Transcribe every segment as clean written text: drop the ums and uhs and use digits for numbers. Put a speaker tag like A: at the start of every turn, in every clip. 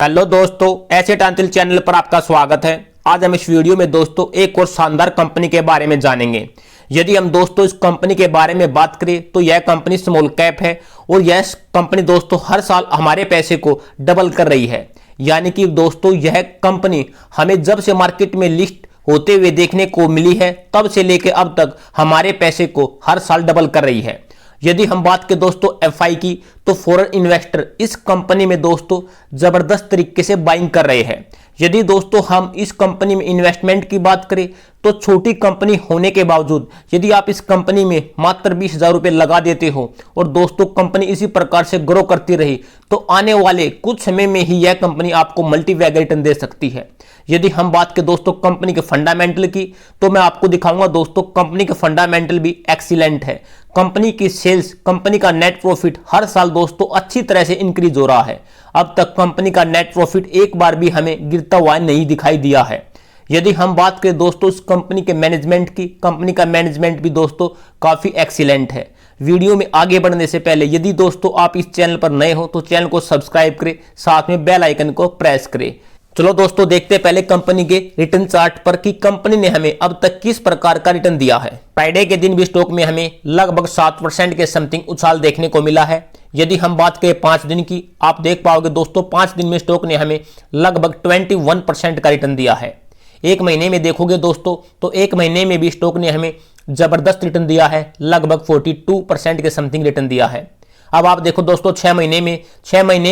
A: Hello दोस्तों, asset Antil channel पर आपका स्वागत है। आज हम इस वीडियो में दोस्तों एक और शानदार कंपनी के बारे में जानेंगे। यदि हम दोस्तों इस कंपनी के बारे में बात करें तो यह कंपनी स्मॉल कैप है और यह कंपनी दोस्तों हर साल हमारे पैसे को डबल कर रही है। यानी कि दोस्तों यह कंपनी हमें जब से मार्केट में लिस्ट होते हुए देखने को मिली है तब से लेकर अब तक हमारे पैसे को हर साल डबल कर रही है। यदि हम बात करें दोस्तों एफआई की तो फॉरेन इन्वेस्टर इस कंपनी में दोस्तों जबरदस्त तरीके से बाइंग कर रहे हैं। यदि दोस्तों हम इस कंपनी में इन्वेस्टमेंट की बात करें तो छोटी कंपनी होने के बावजूद यदि आप इस कंपनी में मात्र 20,000 रुपये लगा देते हो और दोस्तों कंपनी इसी प्रकार से ग्रो करती रही तो आने वाले कुछ समय में ही यह कंपनी आपको मल्टीवैग रिटर्न दे सकती है। यदि हम बात करें दोस्तों कंपनी के फंडामेंटल की तो मैं आपको दिखाऊंगा दोस्तों कंपनी के फंडामेंटल भी एक्सीलेंट है। कंपनी की सेल्स, कंपनी का नेट प्रॉफिट हर साल दोस्तों अच्छी तरह से इंक्रीज हो रहा है। अब तक कंपनी का नेट प्रॉफिट एक बार भी हमें गिरता हुआ नहीं दिखाई दिया है। यदि हम बात करें दोस्तों इस कंपनी के मैनेजमेंट की, कंपनी का मैनेजमेंट भी दोस्तों काफी एक्सीलेंट है। वीडियो में आगे बढ़ने से पहले यदि दोस्तों आप इस चैनल पर नए हो तो चैनल को सब्सक्राइब करें, साथ में बेल आइकन को प्रेस करें। चलो दोस्तों देखते हैं पहले कंपनी के रिटर्न चार्ट पर कि कंपनी ने हमें अब तक किस प्रकार का रिटर्न दिया है। फ्राइडे के दिन भी स्टॉक में हमें लगभग 7% के समथिंग उछाल देखने को मिला है। यदि हम बात करें 5 दिन की, आप देख पाओगे दोस्तों 5 दिन में स्टॉक ने हमें लगभग 21% का रिटर्न दिया है। एक महीने में देखोगे दोस्तों तो एक महीने में भी स्टॉक ने हमें जबरदस्त रिटर्न दिया है, लगभग 42% के समथिंग रिटर्न दिया है। अब आप देखो दोस्तों 6 महीने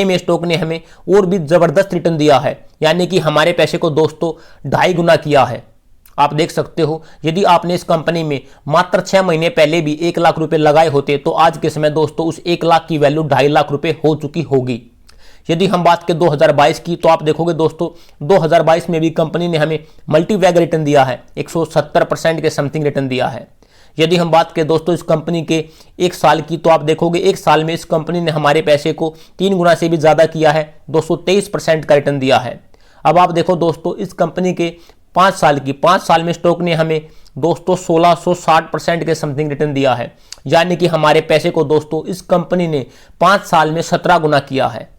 A: में स्टॉक ने हमें और भी जबरदस्त रिटर्न दिया है, यानी कि हमारे पैसे को दोस्तों 2.5 गुना किया है। आप देख सकते हो यदि आपने इस कंपनी में मात्र 6 महीने पहले भी 1 लाख रुपए लगाए होते तो आज के समय दोस्तों उस 1 लाख की वैल्यू 2.5 लाख रुपए हो चुकी होगी। यदि हम बात करें 2022 की तो आप देखोगे दोस्तों 2022 में भी कंपनी ने हमें मल्टीवैग रिटर्न दिया है, 170% के समथिंग रिटर्न दिया है। यदि हम बात करें दोस्तों इस कंपनी के 1 साल की तो आप देखोगे 1 साल में इस कंपनी ने हमारे पैसे को 3 गुना से भी ज़्यादा किया है, 223% का रिटर्न दिया है। अब आप देखो दोस्तों इस कंपनी के 5 साल में स्टॉक ने हमें दोस्तों 1660% के समथिंग रिटर्न दिया है, यानी कि हमारे पैसे को दोस्तों इस कंपनी ने 5 साल में 17 गुना किया है।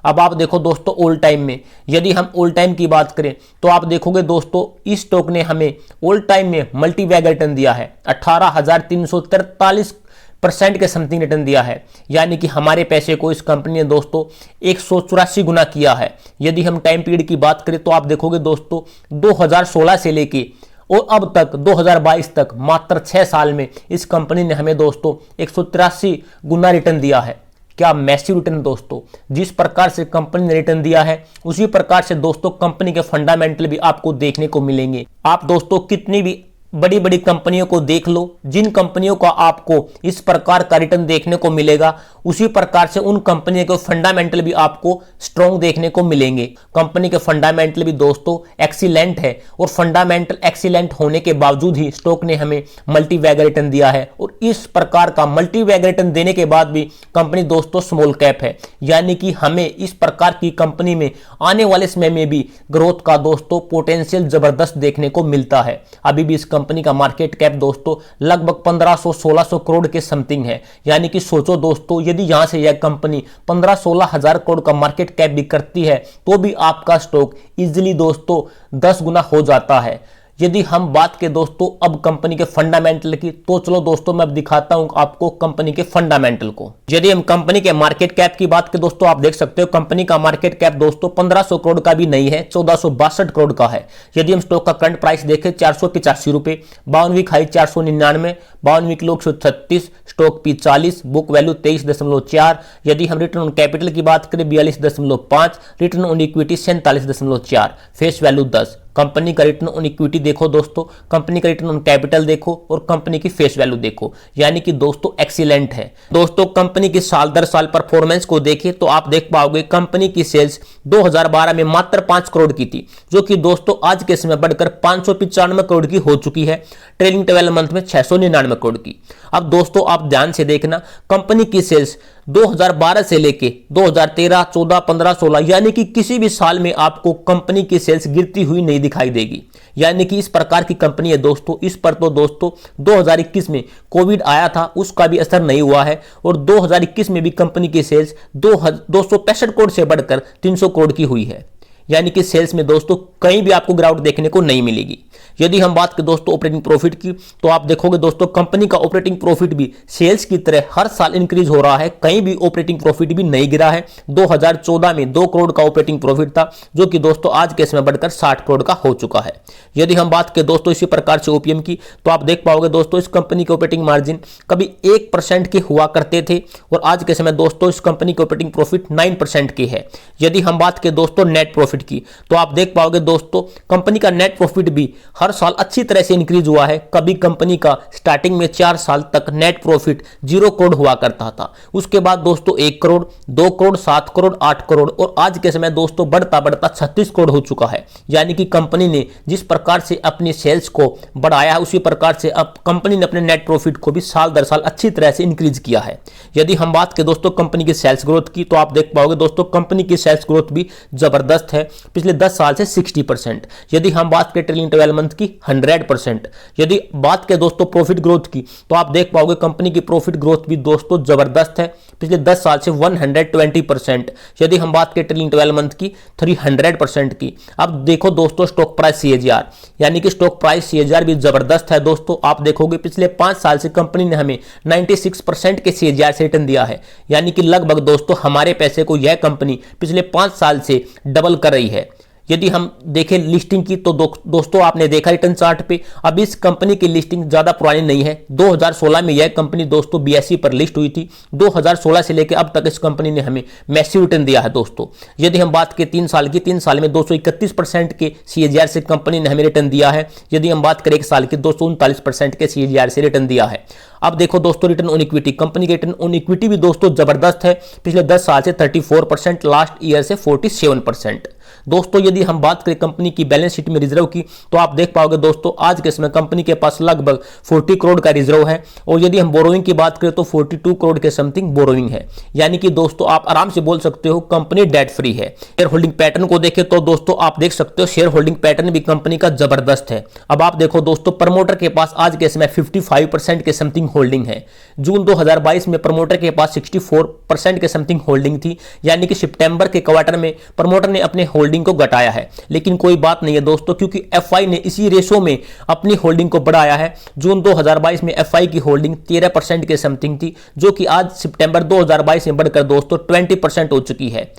A: अब आप देखो दोस्तों ऑल टाइम में, यदि हम ऑल टाइम की बात करें तो आप देखोगे दोस्तों इस स्टॉक ने हमें ऑल टाइम में मल्टीवैग रिटर्न दिया है, 18,343% के समथिंग रिटर्न दिया है, यानी कि हमारे पैसे को इस कंपनी ने दोस्तों 184 गुना किया है। यदि हम टाइम पीरियड की बात करें तो आप देखोगे दोस्तों 2016 से लेके और अब तक 2022 तक मात्र 6 साल में इस कंपनी ने हमें दोस्तों 183 गुना रिटर्न दिया है। क्या मैसिव रिटर्न दोस्तों। जिस प्रकार से कंपनी ने रिटर्न दिया है उसी प्रकार से दोस्तों कंपनी के फंडामेंटल भी आपको देखने को मिलेंगे। आप दोस्तों कितनी भी बड़ी बड़ी कंपनियों को देख लो, जिन कंपनियों का आपको इस प्रकार का रिटर्न देखने को मिलेगा उसी प्रकार से उन कंपनियों के फंडामेंटल भी आपको स्ट्रॉन्ग देखने को मिलेंगे। कंपनी के फंडामेंटल भी दोस्तों एक्सीलेंट है और फंडामेंटल एक्सीलेंट होने के बावजूद ही स्टॉक ने हमें मल्टीवैग रिटर्न दिया है। और इस प्रकार का मल्टीवैग रिटर्न देने के बाद भी कंपनी दोस्तों स्मॉल कैप है, यानी कि हमें इस प्रकार की कंपनी में आने वाले समय में भी ग्रोथ का दोस्तों पोटेंशियल जबरदस्त देखने को मिलता है। अभी भी इस कंपनी का मार्केट कैप दोस्तों लगभग 1500-1600 करोड़ के समथिंग है, यानी कि सोचो दोस्तों यदि यहां से यह कंपनी 15-16 हजार करोड़ का मार्केट कैप भी करती है तो भी आपका स्टॉक इजीली दोस्तों 10 गुना हो जाता है। यदि हम बात करें दोस्तों अब कंपनी के फंडामेंटल की तो चलो दोस्तों मैं अब दिखाता हूं आपको कंपनी के फंडामेंटल को। यदि हम कंपनी के मार्केट कैप की बात करें दोस्तों आप देख सकते हो कंपनी का मार्केट कैप दोस्तों 1500 करोड़ का भी नहीं है, 1462 करोड़ का है। यदि हम स्टॉक का करंट प्राइस देखें 485 रुपए, 52 week high 499, 52 week low 136, stock P 40, book value 23.4। यदि हम रिटर्न ऑन कैपिटल की बात करें 42.5, return on equity 47.4, face value 10। Company का रिटर्न ऑन इक्विटी देखो दोस्तों, कंपनी का रिटर्न ऑन कैपिटल देखो और कंपनी की फेस वैल्यू देखो, यानी कि दोस्तों एक्सीलेंट है। दोस्तों कंपनी की साल दर साल परफॉर्मेंस को देखें तो आप देख पाओगे कंपनी की सेल्स 2012 में मात्र 5 करोड़ की थी, जो कि दोस्तों आज के समय बढ़कर 595 करोड़ की हो चुकी है, ट्रेलिंग 12 मंथ में 699 करोड़ की। अब दोस्तों आप ध्यान से देखना कंपनी की सेल्स 2012 से लेके 2013, 14, 15, 16 यानी कि किसी भी साल में आपको कंपनी की सेल्स गिरती हुई नहीं दिखाई देगी। यानी कि इस प्रकार की कंपनी है दोस्तों। इस पर तो दोस्तों 2021 में कोविड आया था, उसका भी असर नहीं हुआ है और 2021 में भी कंपनी की सेल्स 265 करोड़ से बढ़कर 300 करोड़ की हुई है। यानी कि सेल्स में दोस्तों कहीं भी आपको गिरावट देखने को नहीं मिलेगी। यदि हम बात करें दोस्तों ऑपरेटिंग प्रॉफिट की, तो आप देखोगे दोस्तों कंपनी का ऑपरेटिंग प्रॉफिट भी सेल्स की तरह हर साल इंक्रीज हो रहा है, कहीं भी ऑपरेटिंग प्रॉफिट भी नहीं गिरा है। 2014 में 2 करोड़ का ऑपरेटिंग प्रॉफिट था, जो कि दोस्तों आज के समय बढ़कर 60 करोड़ का हो चुका है। यदि हम बात करें दोस्तों इसी प्रकार से ओपीएम की, तो आप देख पाओगे दोस्तों इस कंपनी के ऑपरेटिंग मार्जिन कभी 1% के हुआ करते थे और आज के समय दोस्तों इस कंपनी के ऑपरेटिंग प्रॉफिट 9% के है। यदि हम बात करें दोस्तों नेट प्रॉफिट की, तो आप देख पाओगे दोस्तों कंपनी का नेट प्रॉफिट भी हर साल अच्छी तरह से इंक्रीज हुआ है। कभी कंपनी का स्टार्टिंग में 4 साल तक नेट प्रॉफिट 0 करोड़ हुआ करता था, उसके बाद दोस्तों 1 करोड़, 2 करोड़, 7 करोड़, 8 करोड़ और आज के समय दोस्तों बढ़ता बढ़ता 36 करोड़ हो चुका है। यानी कि कंपनी ने जिस प्रकार से अपनी सेल्स को बढ़ाया उसी प्रकार से अब कंपनी ने अपने नेट प्रॉफिट को भी साल दर साल अच्छी तरह से इंक्रीज किया है। यदि हम बात करें दोस्तों कंपनी की सेल्स ग्रोथ की, तो आप देख पाओगे दोस्तों कंपनी की सेल्स ग्रोथ भी जबरदस्त है, पिछले 10 साल से 60%। यदि हम बात करें ट्रेलिंग 12 मंथ की 100%। यदि बात करें दोस्तों प्रॉफिट ग्रोथ की, तो आप देख पाओगे कंपनी की प्रॉफिट ग्रोथ भी दोस्तों जबरदस्त है, पिछले 10 साल से 120%। यदि हम बात करें ट्रेलिंग 12 मंथ की 300% की। अब देखो दोस्तों स्टॉक प्राइस सीएजीआर, यानी कि स्टॉक प्राइस सीएजीआर भी जबरदस्त है दोस्तों। आप देखोगे पिछले 5 साल से कंपनी ने हमें 96% के सीएजीआर से रिटर्न दिया है, यानी कि लगभग दोस्तों हमारे पैसे को यह कंपनी पिछले 5 साल से डबल कर रही है। यदि हम देखें लिस्टिंग की, तो दोस्तों आपने देखा रिटर्न चार्ट पे, अब इस कंपनी की लिस्टिंग ज्यादा पुरानी नहीं है। 2016 में यह कंपनी दोस्तों BSE पर लिस्ट हुई थी। 2016 से लेकर अब तक इस कंपनी ने हमें मैसिव रिटर्न दिया है दोस्तों। यदि हम बात करें 3 साल की, 3 साल में 231% के सीएजीआर से कंपनी ने हमें रिटर्न दिया है। यदि हम बात करें 1 साल की, 239% के सीएजीआर से रिटर्न दिया है। अब देखो दोस्तों रिटर्न ऑन इक्विटी, कंपनी के रिटर्न ऑन इक्विटी भी दोस्तों जबरदस्त है, पिछले 10 साल से 34%, लास्ट ईयर से 47%। दोस्तों यदि हम बात करें कंपनी की बैलेंस शीट में रिजर्व की, तो आप देख पाओगे दोस्तों आज के समय कंपनी के पास लगभग 40 करोड़ का रिजर्व है और यदि हम बोरोइंग की बात करें तो 42 करोड़ के समथिंग बोरोइंग है। यानी कि दोस्तों आप आराम से बोल सकते हो कंपनी डेट फ्री है। शेयर होल्डिंग पैटर्न को देखें तो दोस्तों आप देख सकते हो शेयर होल्डिंग पैटर्न भी कंपनी का जबरदस्त है। अब आप देखो दोस्तों प्रमोटर के पास आज के समय 55% के समथिंग होल्डिंग है। जून 2022 में प्रमोटर के पास 64% के समथिंग होल्डिंग थी, यानी कि सितंबर के क्वार्टर में प्रमोटर ने अपने होल्डिंग को घटाया है। लेकिन कोई बात नहीं है दोस्तों, क्योंकि एफआई ने इसी रेशो में अपनी होल्डिंग को बढ़ाया है। जून 2022 में एफआई की होल्डिंग 13% के समथिंग थी, जो कि आज सितंबर 2022 में बढ़कर दोस्तों 20% हो चुकी है।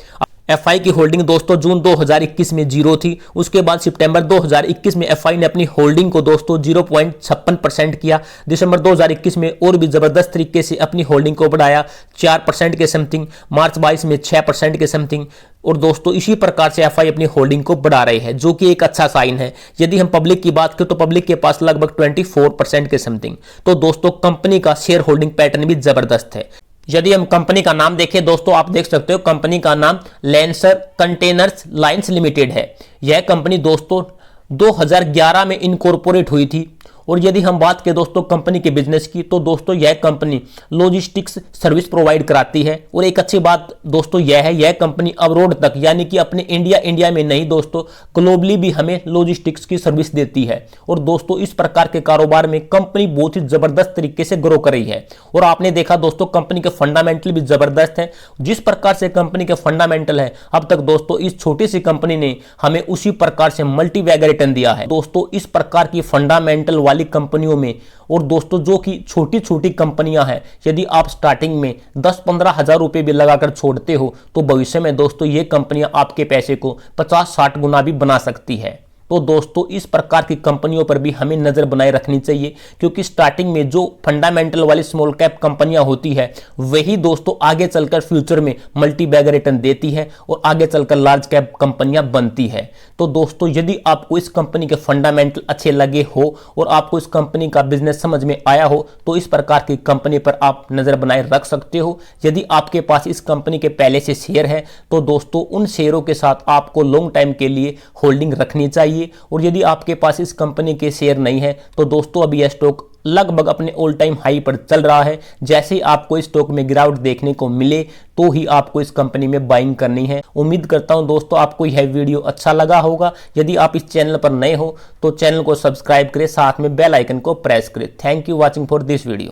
A: एफआई की होल्डिंग दोस्तों जून 2021 में 0 थी, उसके बाद सितंबर 2021 में एफआई ने अपनी होल्डिंग को दोस्तों 0.56% किया। दिसंबर 2021 में और भी जबरदस्त तरीके से अपनी होल्डिंग को बढ़ाया 4% के समथिंग, मार्च 22 में 6% के समथिंग और दोस्तों इसी प्रकार से एफआई अपनी होल्डिंग को बढ़ा रहे हैं, जो कि एक अच्छा साइन है। यदि हम पब्लिक की बात करें तो पब्लिक के पास लगभग 24% के समथिंग। तो दोस्तों कंपनी का शेयर होल्डिंग पैटर्न भी जबरदस्त है। यदि हम कंपनी का नाम देखें दोस्तों, आप देख सकते हो कंपनी का नाम लैंसर कंटेनर्स लाइन्स लिमिटेड है। यह कंपनी दोस्तों 2011 में इनकॉर्पोरेट हुई थी। और यदि हम बात करें दोस्तों कंपनी के बिजनेस की, तो दोस्तों यह कंपनी लॉजिस्टिक्स सर्विस प्रोवाइड कराती है। और एक अच्छी बात दोस्तों यह है, यह कंपनी अब्रोड तक यानी कि अपने इंडिया में नहीं दोस्तों ग्लोबली भी हमें लॉजिस्टिक्स की सर्विस देती है। और दोस्तों इस प्रकार के कारोबार में कंपनी बहुत ही जबरदस्त तरीके से ग्रो कर रही है। और आपने देखा दोस्तों कंपनी के फंडामेंटल भी जबरदस्त है। जिस प्रकार से कंपनी के फंडामेंटल है, अब तक दोस्तों इस छोटी सी कंपनी ने हमें उसी प्रकार से मल्टीबैगर रिटर्न दिया है। दोस्तों इस प्रकार की फंडामेंटल वाली कंपनियों में, और दोस्तों जो कि छोटी छोटी कंपनियां हैं, यदि आप स्टार्टिंग में 10-15 हजार रुपए भी लगाकर छोड़ते हो, तो भविष्य में दोस्तों ये कंपनियां आपके पैसे को 50-60 गुना भी बना सकती है। तो दोस्तों इस प्रकार की कंपनियों पर भी हमें नजर बनाए रखनी चाहिए, क्योंकि स्टार्टिंग में जो फंडामेंटल वाली स्मॉल कैप कंपनियां होती है, वही दोस्तों आगे चलकर फ्यूचर में मल्टी बैगर रिटर्न देती है और आगे चलकर लार्ज कैप कंपनियां बनती है। तो दोस्तों यदि आपको इस कंपनी के फंडामेंटल अच्छे लगे हो और आपको इस कंपनी का बिजनेस समझ में आया हो, तो इस प्रकार की कंपनी पर आप नजर बनाए रख सकते हो। यदि आपके पास इस कंपनी के पहले से शेयर है, तो दोस्तों उन शेयरों के साथ आपको लॉन्ग टाइम के लिए होल्डिंग रखनी चाहिए। और यदि आपके पास इस कंपनी के शेयर नहीं है, तो दोस्तों अभी यह स्टॉक लगभग अपने ऑल टाइम हाई पर चल रहा है। जैसे ही आपको इस स्टॉक में गिरावट देखने को मिले तो ही आपको इस कंपनी में बाइंग करनी है। उम्मीद करता हूं दोस्तों आपको यह वीडियो अच्छा लगा होगा। यदि आप इस चैनल पर नए हो तो चैनल को सब्सक्राइब करें, साथ में बेल आइकन को प्रेस करें। Thank you watching for this video.